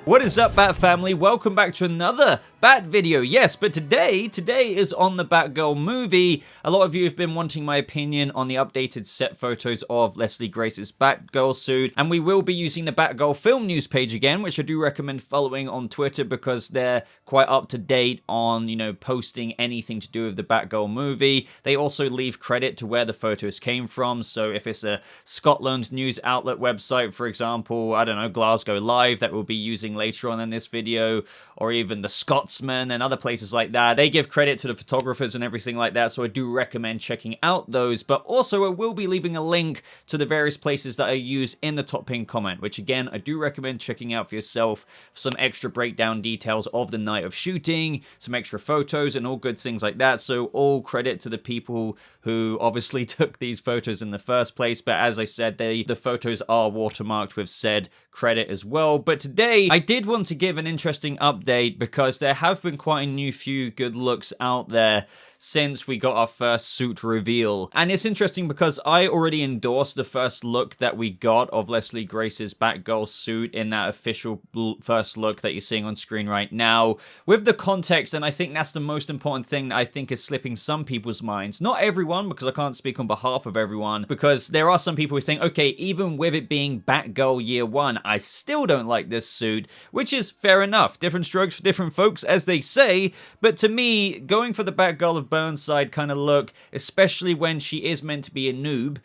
What is up, Bat family? Welcome back to another Bat video. Yes, but today is on the Batgirl movie. A lot of you have been wanting my opinion on the updated set photos of Leslie Grace's Batgirl suit, and we will be using the Batgirl film news page again, which I do recommend following on Twitter because they're quite up to date on, posting anything to do with the Batgirl movie. They also leave credit to where the photos came from, so if it's a Scotland news outlet website, for example, I don't know, Glasgow Live, that we'll be using later on in this video, or even the Scotsman and other places like that. They give credit to the photographers and everything like that, so I do recommend checking out those. But also I will be leaving a link to the various places that I use in the top pinned comment, which again I do recommend checking out for yourself for some extra breakdown details of the night of shooting, some extra photos and all good things like that. So all credit to the people who obviously took these photos in the first place, but as I said, the photos are watermarked with said credit as well. But today I did want to give an interesting update because there have been quite a few good looks out there since we got our first suit reveal. And it's interesting because I already endorsed the first look that we got of Leslie Grace's Batgirl suit in that official first look that you're seeing on screen right now, with the context, and I think that's the most important thing that I think is slipping some people's minds. Not everyone, because I can't speak on behalf of everyone, because there are some people who think, okay, even with it being Batgirl Year 1, I still don't like this suit, which is fair enough. Different strokes for different folks, as they say, but to me, going for the Batgirl of Burnside kind of look, especially when she is meant to be a noob,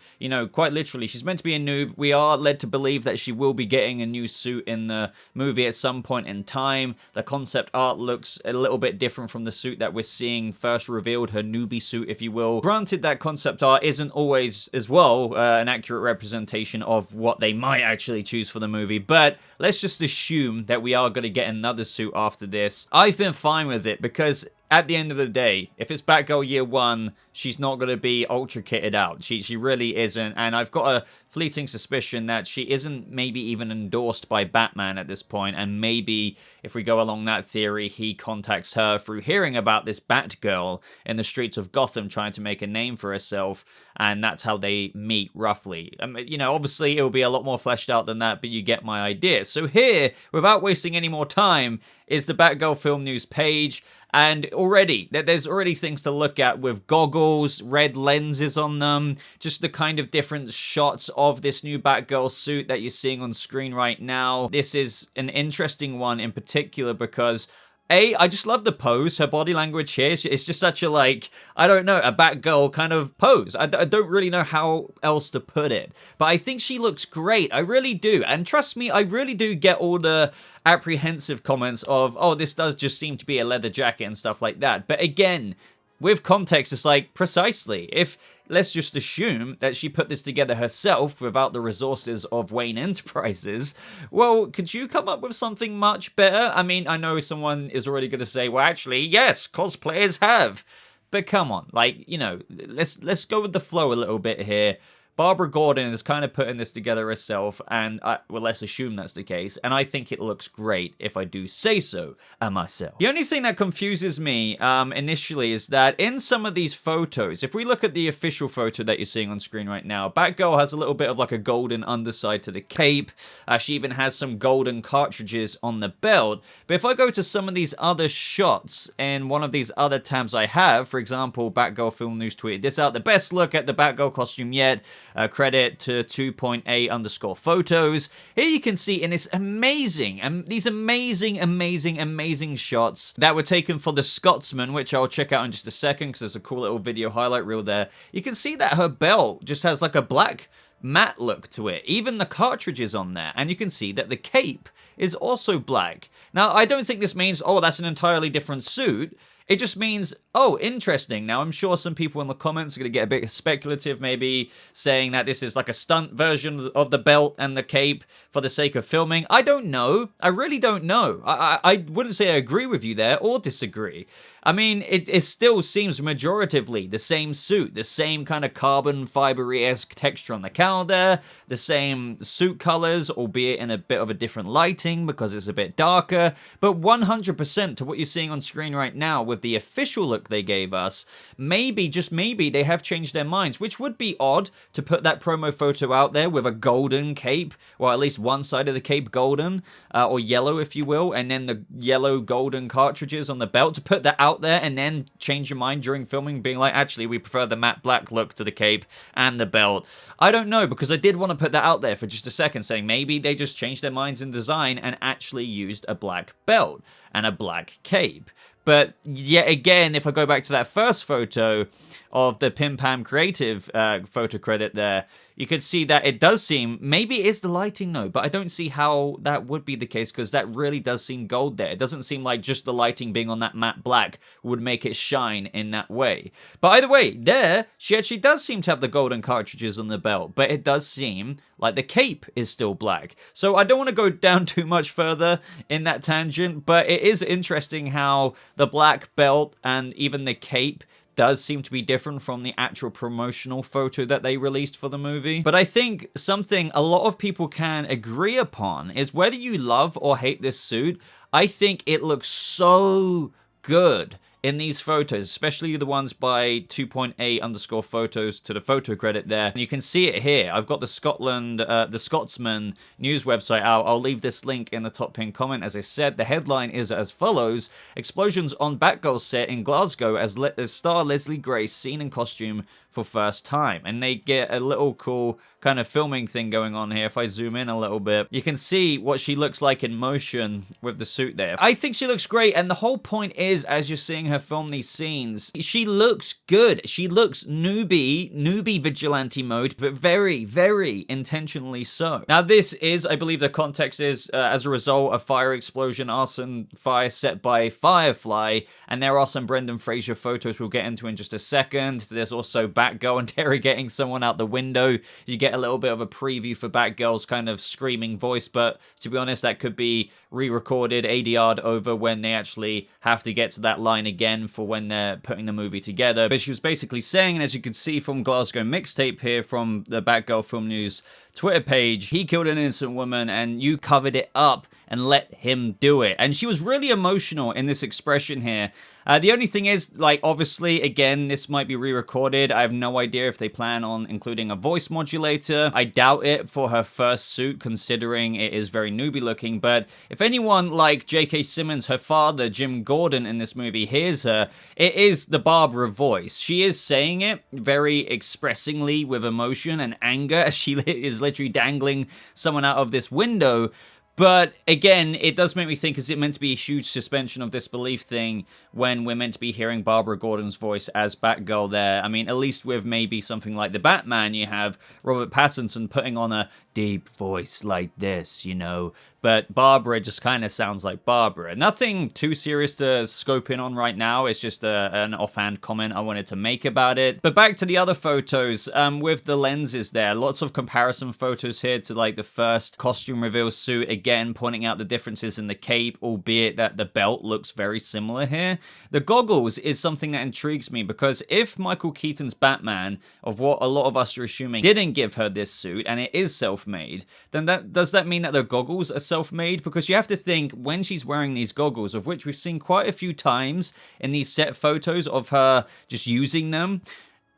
quite literally, she's meant to be a noob. We are led to believe that she will be getting a new suit in the movie at some point in time. The concept art looks a little bit different from the suit that we're seeing first revealed, her newbie suit, if you will. Granted, that concept art isn't always, as well, an accurate representation of what they might actually choose for the movie, but let's just assume that we are going to get another suit after this. I've been fine with it because at the end of the day, if it's Batgirl Year 1, she's not going to be ultra kitted out. She really isn't, and I've got a fleeting suspicion that she isn't maybe even endorsed by Batman at this point, and maybe if we go along that theory, he contacts her through hearing about this Batgirl in the streets of Gotham trying to make a name for herself, and that's how they meet, roughly. Obviously, it'll be a lot more fleshed out than that, but you get my idea. So here, without wasting any more time, is the Batgirl film news page. And there's already things to look at with goggles, red lenses on them, just the kind of different shots of this new Batgirl suit that you're seeing on screen right now. This is an interesting one in particular because I just love the pose, her body language here. It's just such a, a Batgirl kind of pose. I don't really know how else to put it. But I think she looks great. I really do. And trust me, I really do get all the apprehensive comments of, oh, this does just seem to be a leather jacket and stuff like that. But again, with context, it's precisely. If let's just assume that she put this together herself without the resources of Wayne Enterprises, well, could you come up with something much better? I mean, I know someone is already going to say, well, actually, yes, cosplayers have. But come on, let's go with the flow a little bit here. Barbara Gordon is kind of putting this together herself, and let's assume that's the case, and I think it looks great, if I do say so myself. The only thing that confuses me initially is that in some of these photos, if we look at the official photo that you're seeing on screen right now, Batgirl has a little bit of a golden underside to the cape. She even has some golden cartridges on the belt. But if I go to some of these other shots in one of these other tabs I have, for example, Batgirl Film News tweeted this out, the best look at the Batgirl costume yet. Credit to 2.A_photos. Here you can see in this these amazing shots that were taken for the Scotsman, which I'll check out in just a second because there's a cool little video highlight reel there. You can see that her belt just has a black matte look to it. Even the cartridges on there, and you can see that the cape is also black. Now, I don't think this means, oh, that's an entirely different suit. It just means, oh, interesting. Now, I'm sure some people in the comments are going to get a bit speculative, maybe saying that this is a stunt version of the belt and the cape for the sake of filming. I don't know. I really don't know. I wouldn't say I agree with you there or disagree. I mean, it still seems majoritively the same suit, the same kind of carbon fiber-esque texture on the cowl there, the same suit colors, albeit in a bit of a different lighting because it's a bit darker, but 100% to what you're seeing on screen right now with the official look they gave us, maybe, just maybe, they have changed their minds, which would be odd to put that promo photo out there with a golden cape, or at least one side of the cape golden, or yellow if you will, and then the yellow golden cartridges on the belt, to put that out there and then change your mind during filming, being like, actually, we prefer the matte black look to the cape and the belt. I don't know, because I did want to put that out there for just a second, saying maybe they just changed their minds in design and actually used a black belt and a black cape. But yet again, if I go back to that first photo of the Pim Pam Creative photo credit there, you could see that it does seem, maybe it is the lighting though, but I don't see how that would be the case, because that really does seem gold there. It doesn't seem like just the lighting being on that matte black would make it shine in that way. But either way, there, she actually does seem to have the golden cartridges on the belt, but it does seem like the cape is still black. So I don't want to go down too much further in that tangent, but it is interesting how the black belt and even the cape does seem to be different from the actual promotional photo that they released for the movie. But I think something a lot of people can agree upon is whether you love or hate this suit, I think it looks so good in these photos, especially the ones by 2.A_photos to the photo credit there. And you can see it here. I've got the Scotsman news website out. I'll leave this link in the top pinned comment. As I said, the headline is as follows: explosions on Batgirl set in Glasgow as star Leslie Grace seen in costume for first time. And they get a little cool kind of filming thing going on here. If I zoom in a little bit, you can see what she looks like in motion with the suit there. I think she looks great, and the whole point is, as you're seeing her film these scenes, she looks good. She looks newbie vigilante mode, but very, very intentionally so. Now this is, I believe the context is as a result of fire explosion, arson fire set by Firefly, and there are some Brendan Fraser photos we'll get into in just a second. There's also Batgirl interrogating someone out the window. You get a little bit of a preview for Batgirl's kind of screaming voice, but to be honest, that could be re-recorded, ADR'd over when they actually have to get to that line again for when they're putting the movie together. But she was basically saying, and as you can see from Glasgow Mixtape here from the Batgirl Film News Twitter page, he killed an innocent woman and you covered it up and let him do it. And she was really emotional in this expression here. The only thing is, like, obviously, again, this might be re-recorded. I have no idea if they plan on including a voice modulator. I doubt it for her first suit, considering it is very newbie looking. But if anyone like J.K. Simmons, her father, Jim Gordon, in this movie hears her, it is the Barbara voice. She is saying it very expressingly with emotion and anger as she is literally dangling someone out of this window. But again, it does make me think, is it meant to be a huge suspension of disbelief thing when we're meant to be hearing Barbara Gordon's voice as Batgirl there? I mean, at least with maybe something like the Batman, you have Robert Pattinson putting on a deep voice like this, you know. But Barbara just kind of sounds like Barbara. Nothing too serious to scope in on right now. It's just an offhand comment I wanted to make about it. But back to the other photos with the lenses there. Lots of comparison photos here to like the first costume reveal suit. Again, pointing out the differences in the cape, albeit that the belt looks very similar here. The goggles is something that intrigues me, because if Michael Keaton's Batman, of what a lot of us are assuming, didn't give her this suit and it is self-made, then does that mean that the goggles are self-made? Because you have to think, when she's wearing these goggles, of which we've seen quite a few times in these set photos of her just using them,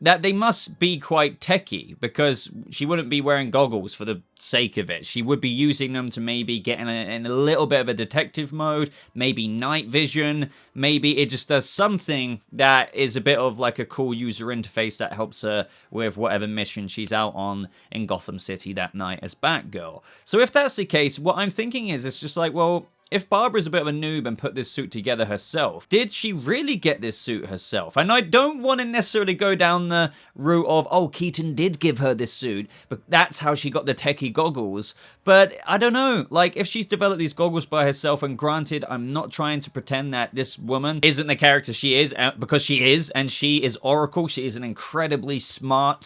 that they must be quite techie, because she wouldn't be wearing goggles for the sake of it. She would be using them to maybe get in a little bit of a detective mode, maybe night vision, maybe it just does something that is a bit of like a cool user interface that helps her with whatever mission she's out on in Gotham City that night as Batgirl. So if that's the case, what I'm thinking is, it's just like, well, if Barbara's a bit of a noob and put this suit together herself, did she really get this suit herself? And I don't want to necessarily go down the route of, oh, Keaton did give her this suit, but that's how she got the techie goggles. But I don't know, like, if she's developed these goggles by herself, and granted, I'm not trying to pretend that this woman isn't the character she is, because she is, and she is Oracle, she is an incredibly smart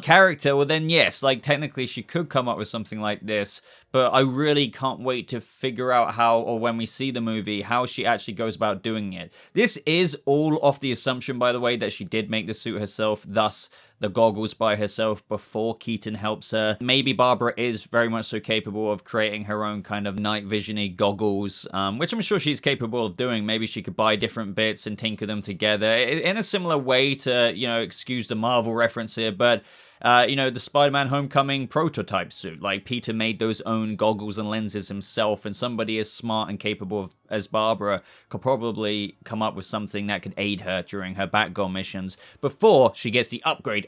character, well then yes, like, technically she could come up with something like this. but I really can't wait to figure out how, or when we see the movie, how she actually goes about doing it. This is all off the assumption, by the way, that she did make the suit herself, thus the goggles by herself before Keaton helps her. Maybe Barbara is very much so capable of creating her own kind of night vision-y goggles, which I'm sure she's capable of doing. Maybe she could buy different bits and tinker them together in a similar way to, you know, excuse the Marvel reference here, but you know, the Spider-Man Homecoming prototype suit. Like, Peter made those own goggles and lenses himself, and somebody as smart and capable as Barbara could probably come up with something that could aid her during her Batgirl missions before she gets the upgrade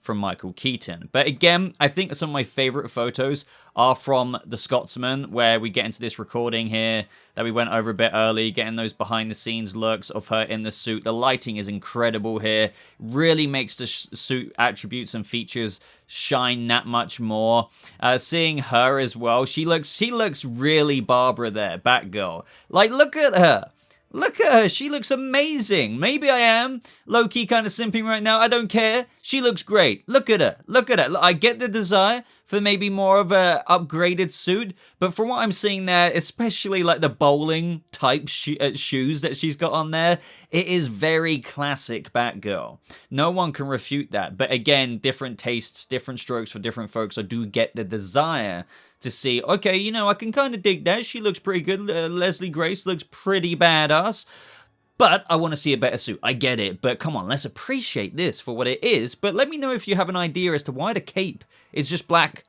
from Michael Keaton. But again, I think some of my favorite photos are from The Scotsman, where we get into this recording here that we went over a bit early, getting those behind-the-scenes looks of her in the suit. The lighting is incredible here. Really makes the suit attributes and features shine that much more. Seeing her as well, she looks really Barbara there, Batgirl. Like, look at her. Look at her. She looks amazing. Maybe I am low-key kind of simping right now. I don't care. She looks great. Look at her. Look at her. I get the desire for maybe more of a upgraded suit, but from what I'm seeing there, especially like the bowling type shoes that she's got on there, it is very classic Batgirl. No one can refute that. But again, different tastes, different strokes for different folks. I do get the desire to see, okay, you know, I can kind of dig that. She looks pretty good. Leslie Grace looks pretty badass. But I want to see a better suit. I get it. But come on, let's appreciate this for what it is. But let me know if you have an idea as to why the cape is just black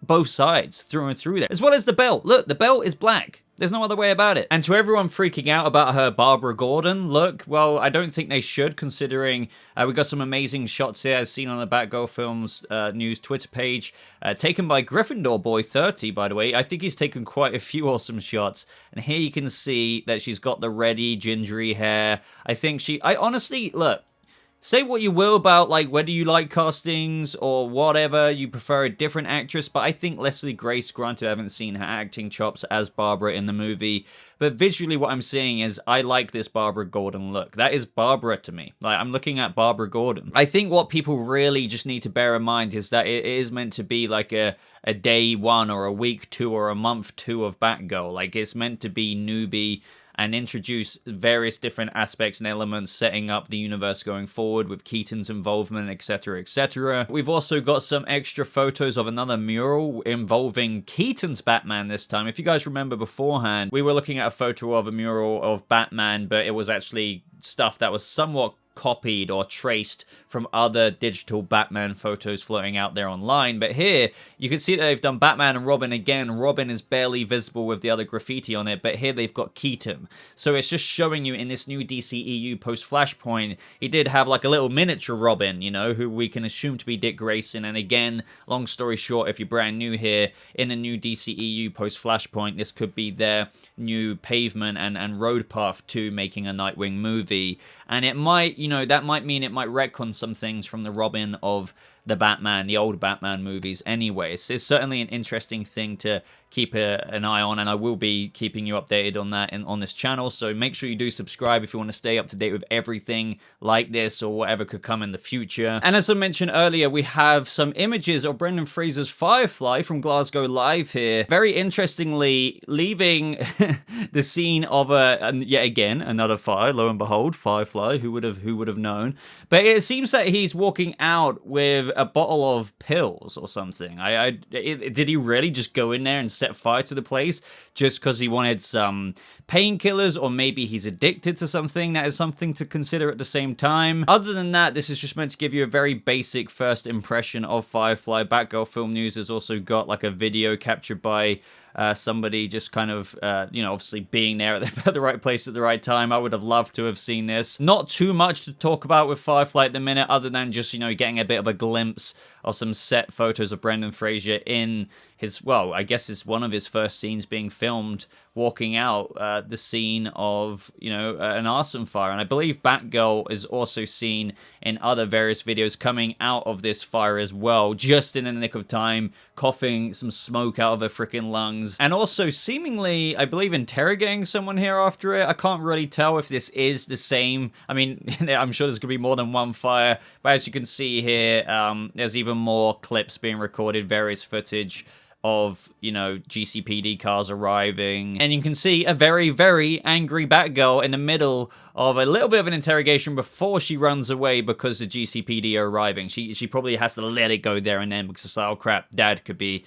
both sides, through and through there. As well as the belt. Look, the belt is black. There's no other way about it. And to everyone freaking out about her Barbara Gordon look, well, I don't think they should, considering we got some amazing shots here, as seen on the Batgirl Films news Twitter page, taken by Gryffindor Boy 30, by the way. I think he's taken quite a few awesome shots. And here you can see that she's got the reddy, gingery hair. I honestly, look, say what you will about, like, whether you like castings or whatever, you prefer a different actress, but I think Leslie Grace, granted I haven't seen her acting chops as Barbara in the movie, but visually what I'm seeing is I like this Barbara Gordon look. That is Barbara to me. Like, I'm looking at Barbara Gordon. I think what people really just need to bear in mind is that it is meant to be like a day one or a week two or a month two of Batgirl. Like, it's meant to be newbie and introduce various different aspects and elements, setting up the universe going forward with Keaton's involvement, etc., etc. We've also got some extra photos of another mural involving Keaton's Batman this time. If you guys remember beforehand, we were looking at a photo of a mural of Batman, but it was actually stuff that was somewhat copied or traced from other digital Batman photos floating out there online. But here, you can see that they've done Batman and Robin again. Robin is barely visible with the other graffiti on it, but here they've got Keaton. So it's just showing you in this new DCEU post-Flashpoint, he did have like a little miniature Robin, you know, who we can assume to be Dick Grayson. And again, long story short, if you're brand new here, in the new DCEU post-Flashpoint, this could be their new pavement and road path to making a Nightwing movie. And it might, you know, that might mean it might retcon some things from the Robin of the Batman, the old Batman movies anyway. So it's certainly an interesting thing to keep an eye on, and I will be keeping you updated on that on this channel, so make sure you do subscribe if you want to stay up to date with everything like this or whatever could come in the future. And as I mentioned earlier, we have some images of Brendan Fraser's Firefly from Glasgow Live here. Very interestingly, leaving the scene of yet again, another fire, lo and behold, Firefly, who would have known. But it seems that he's walking out with a bottle of pills or something. Did he really just go in there and set fire to the place just because he wanted some painkillers, or maybe he's addicted to something? That is something to consider at the same time. Other than that, this is just meant to give you a very basic first impression of Firefly. Batgirl Film News has also got like a video captured by somebody just kind of, you know, obviously being there at the right place at the right time. I would have loved to have seen this. Not too much to talk about with Firefly at the minute, other than just, you know, getting a bit of a glimpse of some set photos of Brendan Fraser in his, well, I guess it's one of his first scenes being filmed, walking out the scene of, you know, an arson fire. And I believe Batgirl is also seen in other various videos coming out of this fire as well, just in the nick of time, coughing some smoke out of her freaking lungs. And also seemingly, I believe, interrogating someone here after it. I can't really tell if this is the same. I mean, I'm sure there's going to be more than one fire, but as you can see here, there's even more clips being recorded, various footage of, you know, GCPD cars arriving. And you can see a very, very angry Batgirl in the middle of a little bit of an interrogation before she runs away because the GCPD are arriving. She probably has to let it go there and then because it's like, oh crap, Dad could be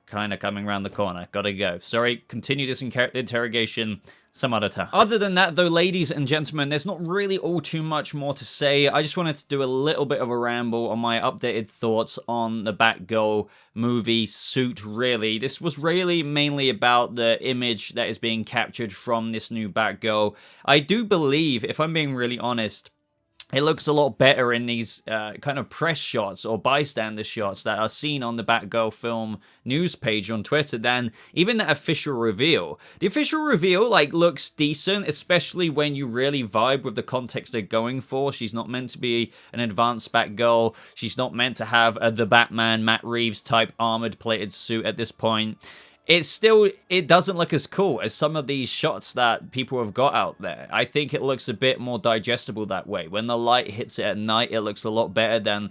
kind of coming around the corner. Gotta go. Sorry, continue this interrogation some other time. Other than that, though, ladies and gentlemen, there's not really all too much more to say. I just wanted to do a little bit of a ramble on my updated thoughts on the Batgirl movie suit, really. This was really mainly about the image that is being captured from this new Batgirl. I do believe, if I'm being really honest, it looks a lot better in these kind of press shots or bystander shots that are seen on the Batgirl film news page on Twitter than even the official reveal. The official reveal, like, looks decent, especially when you really vibe with the context they're going for. She's not meant to be an advanced Batgirl. She's not meant to have the Batman, Matt Reeves type armored plated suit at this point. It doesn't look as cool as some of these shots that people have got out there. I think it looks a bit more digestible that way. When the light hits it at night, it looks a lot better than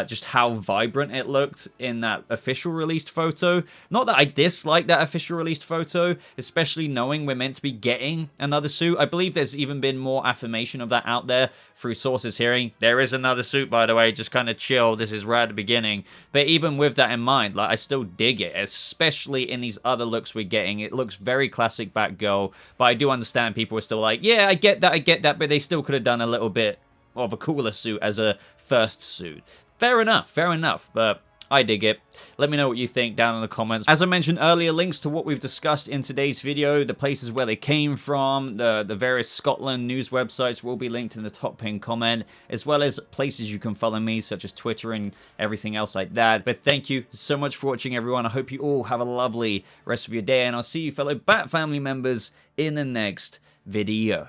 just how vibrant it looked in that official released photo. Not that I dislike that official released photo, especially knowing we're meant to be getting another suit. I believe there's even been more affirmation of that out there through sources hearing. There is another suit, by the way, just kind of chill. This is right at the beginning. But even with that in mind, like, I still dig it, especially in these other looks we're getting. It looks very classic Batgirl, but I do understand people are still like, yeah, I get that, but they still could have done a little bit of a cooler suit as a first suit. Fair enough, but I dig it. Let me know what you think down in the comments. As I mentioned earlier, links to what we've discussed in today's video, the places where they came from, the various Scotland news websites will be linked in the top pinned comment, as well as places you can follow me, such as Twitter and everything else like that. But thank you so much for watching, everyone. I hope you all have a lovely rest of your day, and I'll see you fellow Bat family members in the next video.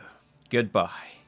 Goodbye.